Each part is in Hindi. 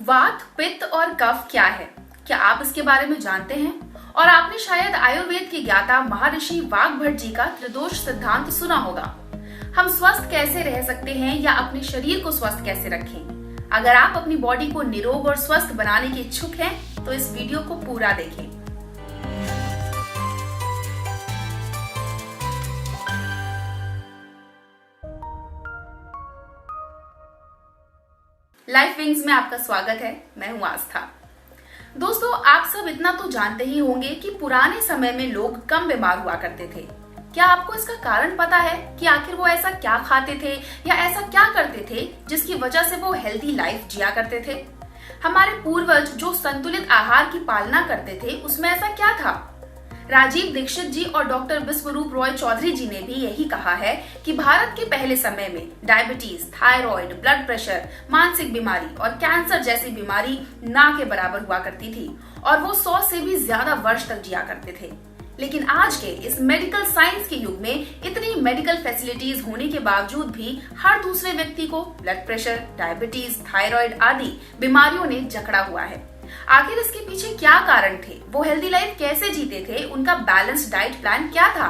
वात, पित्त और कफ क्या है? क्या आप इसके बारे में जानते हैं? और आपने शायद आयुर्वेद के ज्ञाता महर्षि वाग्भट जी का त्रिदोष सिद्धांत सुना होगा। हम स्वस्थ कैसे रह सकते हैं या अपने शरीर को स्वस्थ कैसे रखें? अगर आप अपनी बॉडी को निरोग और स्वस्थ बनाने के इच्छुक हैं, तो इस वीडियो को पूरा देखें। लाइफ विंग्स में आपका स्वागत है। मैं हूं आस्था। दोस्तों, आप सब इतना तो जानते ही होंगे कि पुराने समय में लोग कम बीमार हुआ करते थे। क्या आपको इसका कारण पता है कि आखिर वो ऐसा क्या खाते थे या ऐसा क्या करते थे जिसकी वजह से वो हेल्दी लाइफ जिया करते थे? हमारे पूर्वज जो संतुलित आहार की पालना करते थे, उसमें ऐसा क्या था? राजीव दीक्षित जी और डॉक्टर विश्वरूप रॉय चौधरी जी ने भी यही कहा है कि भारत के पहले समय में डायबिटीज, थायराइड, ब्लड प्रेशर, मानसिक बीमारी और कैंसर जैसी बीमारी ना के बराबर हुआ करती थी और वो 100 से भी ज्यादा वर्ष तक जिया करते थे। लेकिन आज के इस मेडिकल साइंस के युग में इतनी मेडिकल फैसिलिटीज होने के बावजूद भी हर दूसरे व्यक्ति को ब्लड प्रेशर, डायबिटीज, थायराइड आदि बीमारियों ने जकड़ा हुआ है। आखिर इसके पीछे क्या कारण थे? वो हेल्दी लाइफ कैसे जीते थे? उनका बैलेंस्ड डाइट प्लान क्या था?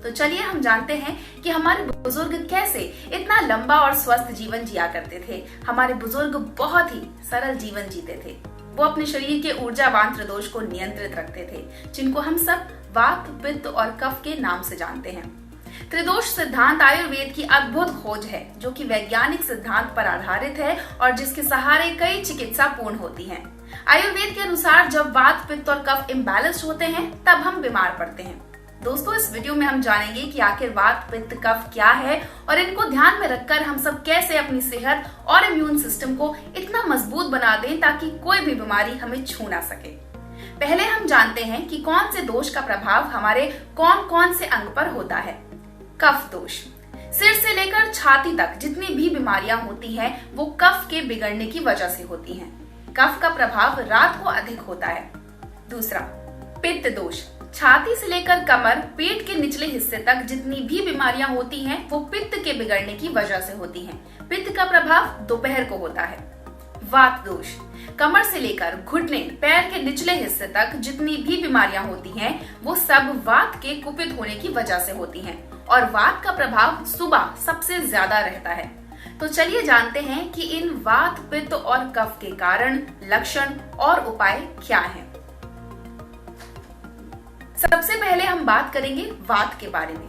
तो चलिए हम जानते हैं कि हमारे बुजुर्ग कैसे इतना लंबा और स्वस्थ जीवन जिया करते थे। हमारे बुजुर्ग बहुत ही सरल जीवन जीते थे। वो अपने शरीर के ऊर्जावान त्रिदोष को नियंत्रित रखते थे, जिनको हम सब वात, पित्त और कफ के नाम से जानते हैं। त्रिदोष सिद्धांत आयुर्वेद की अद्भुत खोज है, जो कि वैज्ञानिक सिद्धांत पर आधारित है और जिसके सहारे कई चिकित्सा पूर्ण होती हैं। आयुर्वेद के अनुसार जब वात, पित्त और कफ इम्बैलेंस्ड होते हैं, तब हम बीमार पड़ते हैं। दोस्तों, इस वीडियो में हम जानेंगे कि आखिर वात, पित्त, कफ क्या है और इनको ध्यान में रखकर हम सब कैसे अपनी सेहत और इम्यून सिस्टम को इतना मजबूत बना दें ताकि कोई भी बीमारी हमें छू ना सके। पहले हम जानते हैं कि कौन से दोष का प्रभाव हमारे कौन कौन से अंग पर होता है। कफ दोष। सिर से लेकर छाती तक जितनी भी बीमारियां होती हैं, वो कफ के बिगड़ने की वजह से होती हैं। कफ का प्रभाव रात को अधिक होता है। दूसरा, पित्त दोष। छाती से लेकर कमर, पेट के निचले हिस्से तक जितनी भी बीमारियां होती हैं, वो पित्त के बिगड़ने की वजह से होती हैं। पित्त का प्रभाव दोपहर को होता है। वात दोष। कमर से लेकर घुटने, पैर के निचले हिस्से तक जितनी भी बीमारियां होती हैं, वो सब वात के कुपित होने की वजह से होती हैं और वात का प्रभाव सुबह सबसे ज्यादा रहता है। तो चलिए जानते हैं कि इन वात, पित्त और कफ के कारण, लक्षण और उपाय क्या हैं। सबसे पहले हम बात करेंगे वात के बारे में।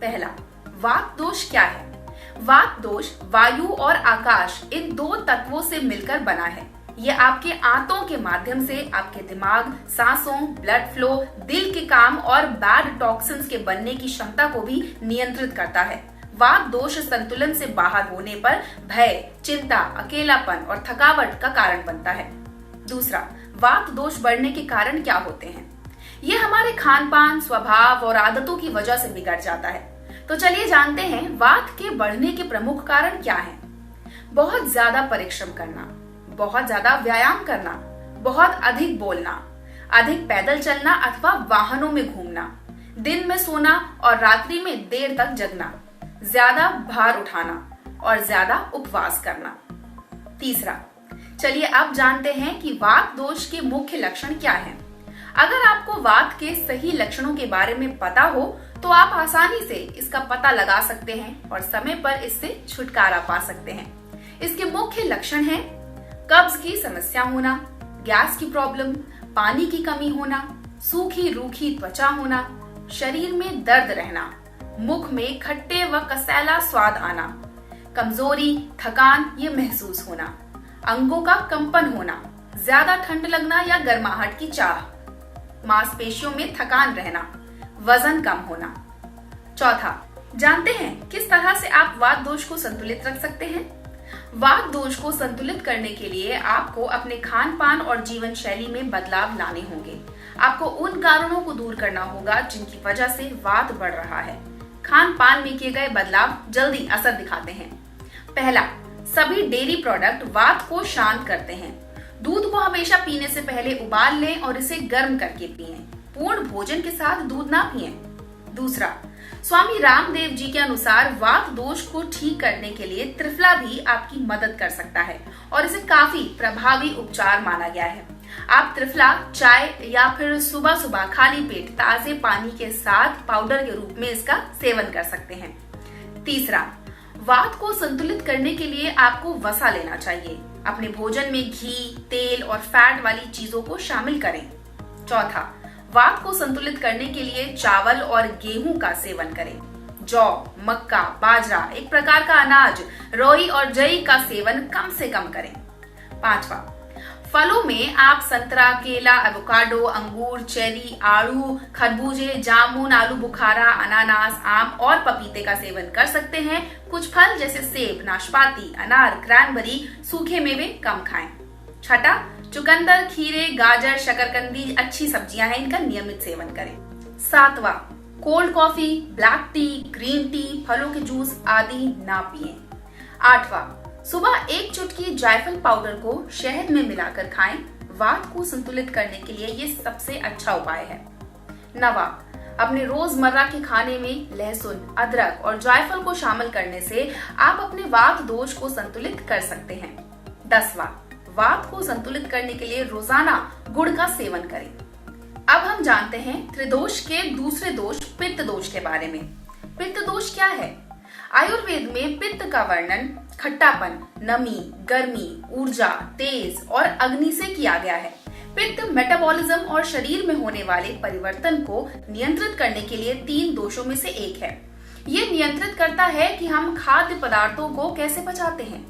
पहला, वात दोष क्या है? वात दोष वायु और आकाश, इन दो तत्वों से मिलकर बना है। ये आपके आंतों के माध्यम से आपके दिमाग, सांसों, ब्लड फ्लो, दिल के काम और बैड टॉक्सिन्स के बनने की क्षमता को भी नियंत्रित करता है। वात दोष संतुलन से बाहर होने पर भय, चिंता, अकेलापन और थकावट का कारण बनता है। दूसरा, वात दोष बढ़ने के कारण क्या होते हैं? ये हमारे खान पान, स्वभाव और आदतों की वजह से बिगड़ जाता है। तो चलिए जानते हैं वात के बढ़ने के प्रमुख कारण क्या हैं। बहुत ज्यादा परिश्रम करना, बहुत ज्यादा व्यायाम करना, बहुत अधिक बोलना, अधिक पैदल चलना अथवा वाहनों में घूमना, दिन में सोना और रात्रि में देर तक जगना, ज्यादा भार उठाना और ज्यादा उपवास करना। तीसरा, चलिए अब जानते हैं कि वात दोष के मुख्य लक्षण क्या हैं। अगर आपको वात के सही लक्षणों के बारे में पता हो, तो आप आसानी से इसका पता लगा सकते हैं और समय पर इससे छुटकारा पा सकते हैं। इसके मुख्य लक्षण हैं कब्ज की समस्या होना, गैस की प्रॉब्लम, पानी की कमी होना, सूखी रूखी त्वचा होना, शरीर में दर्द रहना, मुख में खट्टे व कसैला स्वाद आना, कमजोरी, थकान ये महसूस होना, अंगों का कंपन होना, ज्यादा ठंड लगना या गर्माहट की चाह, मांसपेशियों में थकान रहना, वजन कम होना। चौथा, जानते हैं किस तरह से आप वात दोष को संतुलित रख सकते हैं? वात दोष को संतुलित करने के लिए आपको अपने खान पान और जीवन शैली में बदलाव लाने होंगे। आपको उन कारणों को दूर करना होगा जिनकी वजह से वात बढ़ रहा है। खान पान में किए गए बदलाव जल्दी असर दिखाते हैं। पहला, सभी डेयरी प्रोडक्ट वात को शांत करते हैं। दूध को हमेशा पीने से पहले उबाल लें और इसे गर्म करके पिएं। पूर्ण भोजन के साथ दूध ना पिएं। दूसरा, स्वामी रामदेव जी के अनुसार वात दोष को ठीक करने के लिए त्रिफला भी आपकी मदद कर सकता है और इसे काफी प्रभावी उपचार माना गया है। आप त्रिफला चाय या फिर सुबह सुबह खाली पेट ताजे पानी के साथ पाउडर के रूप में इसका सेवन कर सकते हैं। तीसरा, वात को संतुलित करने के लिए आपको वसा लेना चाहिए। अपने भोजन में घी, तेल और फैट वाली चीजों को शामिल करें। चौथा, वात को संतुलित करने के लिए चावल और गेहूं का सेवन करें। जौ, मक्का, बाजरा, एक प्रकार का अनाज, रोई और जई का सेवन कम से कम करें। पांचवा, फलों में आप संतरा, केला, एवोकाडो, अंगूर, चेरी, आड़ू, खरबूजे, जामुन, आलू बुखारा, अनानास, आम और पपीते का सेवन कर सकते हैं। कुछ फल जैसे सेब, नाशपाती, अनार, क्रैनबेरी, सूखे मेवे कम खाएं। छठा, चुकंदर, खीरे, गाजर, शकरकंदी अच्छी सब्जियां हैं, इनका नियमित सेवन करें। सातवां, cold coffee, black T, green tea, फलों के जूस आदि ना पिएं। आठवां, सुबह एक चुटकी जायफल पाउडर को शहद में मिलाकर खाएं। वात को संतुलित करने के लिए ये सबसे अच्छा उपाय है। नवा, अपने रोजमर्रा के खाने में लहसुन, अदरक और जायफल को शामिल करने से आप अपने वात दोष को संतुलित कर सकते हैं। 10वां, वात को संतुलित करने के लिए रोजाना गुड़ का सेवन करें। अब हम जानते हैं त्रिदोष के दूसरे दोष पित्त दोष के बारे में। पित्त दोष क्या है? आयुर्वेद में पित्त का वर्णन खट्टापन, नमी, गर्मी, ऊर्जा, तेज और अग्नि से किया गया है। पित्त मेटाबॉलिज्म और शरीर में होने वाले परिवर्तन को नियंत्रित करने के लिए 3 दोषों में से एक है। ये नियंत्रित करता है कि हम खाद्य पदार्थों को कैसे पचाते हैं।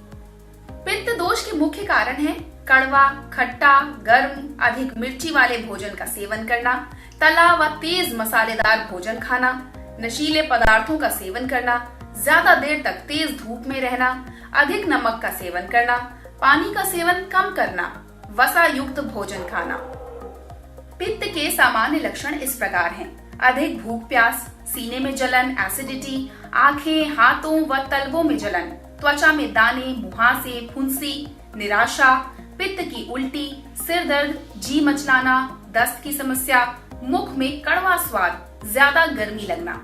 पित्त दोष के मुख्य कारण है कड़वा, खट्टा, गर्म, अधिक मिर्ची वाले भोजन का सेवन करना, तला व तेज मसालेदार भोजन खाना, नशीले पदार्थों का सेवन करना, ज्यादा देर तक तेज धूप में रहना, अधिक नमक का सेवन करना, पानी का सेवन कम करना, वसा युक्त भोजन खाना। पित्त के सामान्य लक्षण इस प्रकार हैं: अधिक भूख प्यास, सीने में जलन, एसिडिटी, आंखें, हाथों व तलवों में जलन, त्वचा में दाने, मुहासे, फुंसी, निराशा, पित्त की उल्टी, सिर दर्द, जी मचलाना, दस्त की समस्या, मुख में कड़वा स्वाद, ज्यादा गर्मी लगना।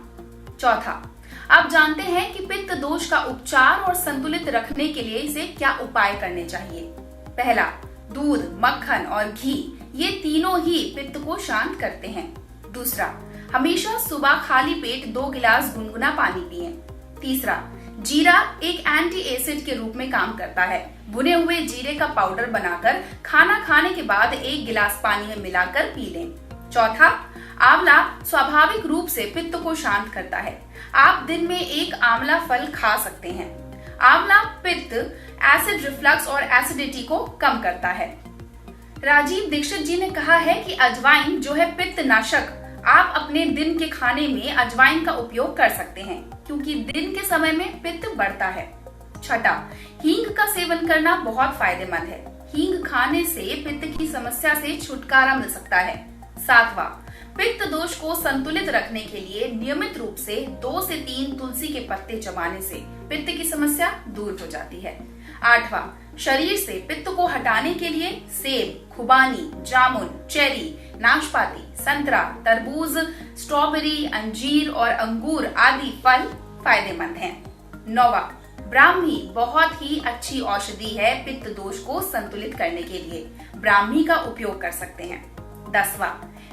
चौथा, आप जानते हैं कि पित्त दोष का उपचार और संतुलित रखने के लिए इसे क्या उपाय करने चाहिए। पहला, दूध, मक्खन और घी, ये तीनों ही पित्त को शांत करते हैं। दूसरा, हमेशा सुबह खाली पेट 2 गिलास गुनगुना पानी पिएं। तीसरा, जीरा एक एंटी एसिड के रूप में काम करता है। भुने हुए जीरे का पाउडर बनाकर खाना खाने के बाद 1 गिलास पानी में मिलाकर पी लें। चौथा, आंवला स्वाभाविक रूप से पित्त को शांत करता है। आप दिन में 1 आंवला फल खा सकते हैं। आंवला पित्त, एसिड रिफ्लक्स और एसिडिटी को कम करता है। राजीव दीक्षित जी ने कहा है कि अजवाइन जो है पित्त नाशक, आप अपने दिन के खाने में अजवाइन का उपयोग कर सकते हैं क्योंकि दिन के समय में पित्त बढ़ता है। छठा, हींग का सेवन करना बहुत फायदेमंद है। हींग खाने से पित्त की समस्या से छुटकारा मिल सकता है। सातवां, पित्त दोष को संतुलित रखने के लिए नियमित रूप से 2 से 3 तुलसी के पत्ते चबाने से पित्त की समस्या दूर हो जाती है। आठवां, शरीर से पित्त को हटाने के लिए सेब, खुबानी, जामुन, चेरी, नाशपाती, संतरा, तरबूज, स्ट्रॉबेरी, अंजीर और अंगूर आदि फल फायदेमंद हैं। नौवां, ब्राह्मी बहुत ही अच्छी औषधि है पित्त दोष को संतुलित करने के लिए। ब्राह्मी का उपयोग कर सकते हैं। 10वां,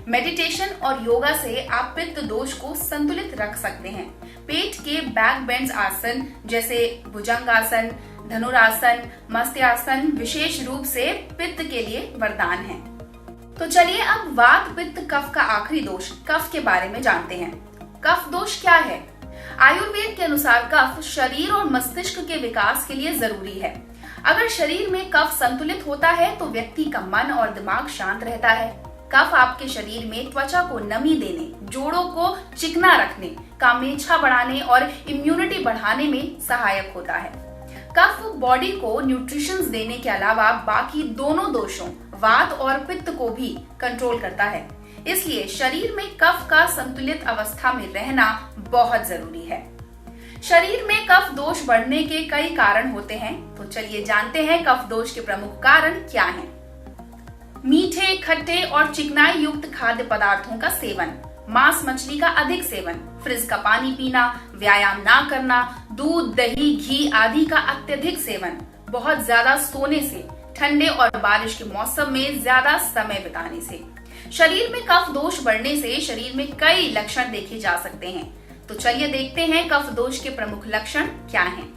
मेडिटेशन और योगा से आप पित्त दोष को संतुलित रख सकते हैं। पेट के बैक बेंड्स आसन जैसे भुजंगासन, धनुरासन, मत्स्यासन विशेष रूप से पित्त के लिए वरदान है। तो चलिए अब वात, पित्त, कफ का आखिरी दोष कफ के बारे में जानते हैं। कफ दोष क्या है? आयुर्वेद के अनुसार कफ शरीर और मस्तिष्क के विकास के लिए जरूरी है। अगर शरीर में कफ संतुलित होता है तो व्यक्ति का मन और दिमाग शांत रहता है। कफ आपके शरीर में त्वचा को नमी देने, जोड़ों को चिकना रखने, कामेच्छा बढ़ाने और इम्यूनिटी बढ़ाने में सहायक होता है। कफ बॉडी को न्यूट्रिशंस देने के अलावा बाकी दोनों दोषों वात और पित्त को भी कंट्रोल करता है। इसलिए शरीर में कफ का संतुलित अवस्था में रहना बहुत जरूरी है। शरीर में कफ दोष बढ़ने के कई कारण होते हैं, तो चलिए जानते हैं कफ दोष के प्रमुख कारण क्या हैं। मीठे, खट्टे और चिकनाई युक्त खाद्य पदार्थों का सेवन, मांस मछली का अधिक सेवन, फ्रिज का पानी पीना, व्यायाम ना करना, दूध, दही, घी आदि का अत्यधिक सेवन, बहुत ज्यादा सोने से, ठंडे और बारिश के मौसम में ज्यादा समय बिताने से। शरीर में कफ दोष बढ़ने से शरीर में कई लक्षण देखे जा सकते हैं। तो चलिए देखते हैं कफ दोष के प्रमुख लक्षण क्या हैं।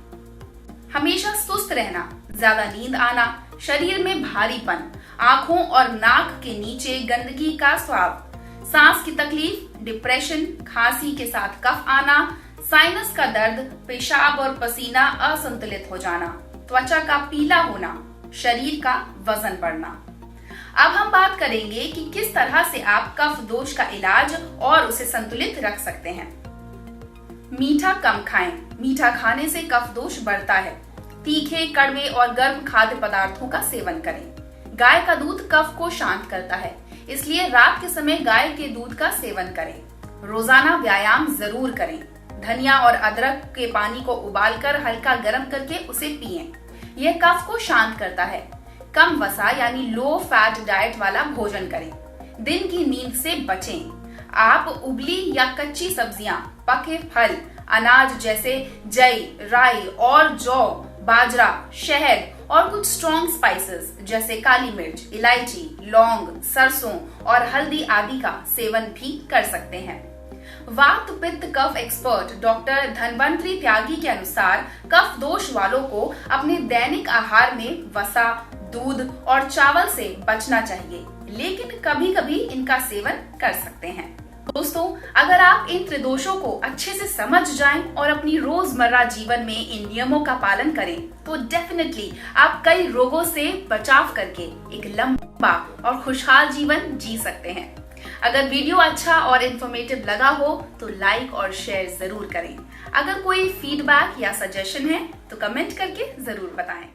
हमेशा सुस्त रहना, ज्यादा नींद आना, शरीर में भारीपन, आंखों और नाक के नीचे गंदगी का स्वाद, सांस की तकलीफ, डिप्रेशन, खांसी के साथ कफ आना, साइनस का दर्द, पेशाब और पसीना असंतुलित हो जाना, त्वचा का पीला होना, शरीर का वजन बढ़ना। अब हम बात करेंगे कि किस तरह से आप कफ दोष का इलाज और उसे संतुलित रख सकते हैं। मीठा कम खाएं। मीठा खाने से कफ दोष बढ़ता है। तीखे, कड़वे और गर्म खाद्य पदार्थों का सेवन करें। गाय का दूध कफ को शांत करता है, इसलिए रात के समय गाय के दूध का सेवन करें। रोजाना व्यायाम जरूर करें। धनिया और अदरक के पानी को उबालकर हल्का गर्म करके उसे पिएं। यह कफ को शांत करता है। कम वसा यानी लो फैट डाइट वाला भोजन करें। दिन की नींद से बचें। आप उबली या कच्ची सब्जियां, पके फल, अनाज जैसे जई, राई और जौ, बाजरा, शहद और कुछ स्ट्रॉन्ग स्पाइसेस जैसे काली मिर्च, इलायची, लौंग, सरसों और हल्दी आदि का सेवन भी कर सकते हैं। वात पित्त कफ एक्सपर्ट डॉक्टर धनवंतरी त्यागी के अनुसार कफ दोष वालों को अपने दैनिक आहार में वसा, दूध और चावल से बचना चाहिए, लेकिन कभी कभी इनका सेवन कर सकते हैं। दोस्तों, अगर आप इन त्रिदोषों को अच्छे से समझ जाएं और अपनी रोजमर्रा जीवन में इन नियमों का पालन करें तो डेफिनेटली आप कई रोगों से बचाव करके एक लंबा और खुशहाल जीवन जी सकते हैं। अगर वीडियो अच्छा और इन्फॉर्मेटिव लगा हो तो लाइक और शेयर जरूर करें। अगर कोई फीडबैक या सजेशन है तो कमेंट करके जरूर बताएं।